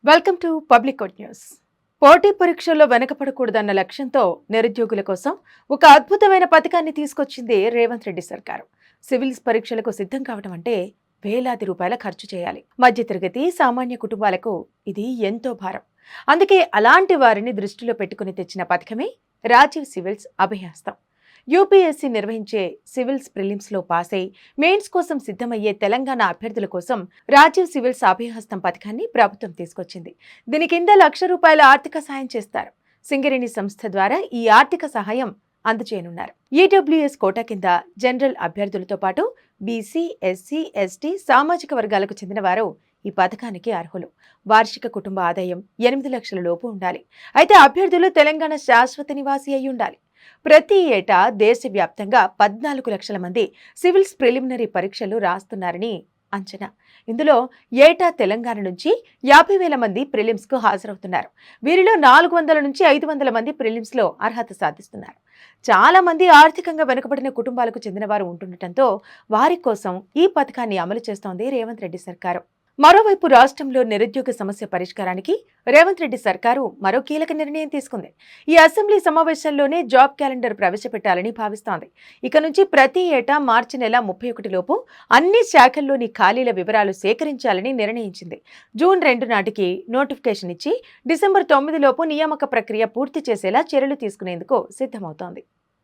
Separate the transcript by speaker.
Speaker 1: Welcome to public quote news. పోటీ పరీక్షల్లో వెనకపడకూడదన్న లక్ష్యంతో నిరుద్యోగుల కోసం ఒక అద్భుతమైన పథకాన్ని తీసుకొచ్చింది రేవంత్ రెడ్డి సర్కారు. సివిల్స్ పరీక్షలకు సిద్ధం కావడం అంటే వేలాది రూపాయల ఖర్చు చేయాలి. మధ్యతరగతి సామాన్య కుటుంబాలకు ఇది ఎంతో భారం. అందుకే అలాంటి వారిని దృష్టిలో పెట్టుకుని తెచ్చిన పథకమే రాజీవ్ సివిల్స్ అభయహస్తం. యూపీఎస్సీ నిర్వహించే సివిల్స్ ప్రిలిమ్స్లో పాస్ అయి మెయిన్స్ కోసం సిద్ధమయ్యే తెలంగాణ అభ్యర్థుల కోసం రాజీవ్ సివిల్స్ అభయహస్తం పథకాన్ని ప్రభుత్వం తీసుకొచ్చింది. దీని కింద ₹1,00,000 ఆర్థిక సాయం చేస్తారు. సింగరేణి సంస్థ ద్వారా ఈ ఆర్థిక సహాయం అందజేయనున్నారు. ఈడబ్ల్యూఎస్ కోటా కింద జనరల్ అభ్యర్థులతో పాటు బీసీ, ఎస్సీ, ఎస్టీ సామాజిక వర్గాలకు చెందిన వారు ఈ పథకానికి అర్హులు. వార్షిక కుటుంబ ఆదాయం 8 లక్షల లోపు ఉండాలి. అయితే అభ్యర్థులు తెలంగాణ శాశ్వత నివాసి అయి ఉండాలి. ప్రతి ఏటా దేశవ్యాప్తంగా 14 లక్షల మంది సివిల్స్ ప్రిలిమినరీ పరీక్షలు రాస్తున్నారని అంచనా. ఇందులో ఏటా తెలంగాణ నుంచి 50,000 మంది ప్రిలిమ్స్ కు హాజరవుతున్నారు. వీరిలో 400 నుంచి 500 మంది ప్రిలిమ్స్ లో అర్హత సాధిస్తున్నారు. చాలా మంది ఆర్థికంగా వెనుకబడిన కుటుంబాలకు చెందిన వారు ఉంటుండటంతో వారి కోసం ఈ పథకాన్ని అమలు చేస్తోంది రేవంత్ రెడ్డి సర్కారు. మరోవైపు రాష్ట్రంలో నిరుద్యోగ సమస్య పరిష్కారానికి రేవంత్ రెడ్డి సర్కారు మరో కీలక నిర్ణయం తీసుకుంది. ఈ అసెంబ్లీ సమావేశాల్లోనే జాబ్ క్యాలెండర్ ప్రవేశపెట్టాలని భావిస్తోంది. ఇక నుంచి ప్రతి ఏటా మార్చి నెల 31 లోపు అన్ని శాఖల్లోని ఖాళీల వివరాలు సేకరించాలని నిర్ణయించింది. జూన్ 2 నాటికి నోటిఫికేషన్ ఇచ్చి డిసెంబర్ 9 లోపు నియామక ప్రక్రియ పూర్తి చేసేలా చర్యలు తీసుకునేందుకు సిద్ధమవుతోంది.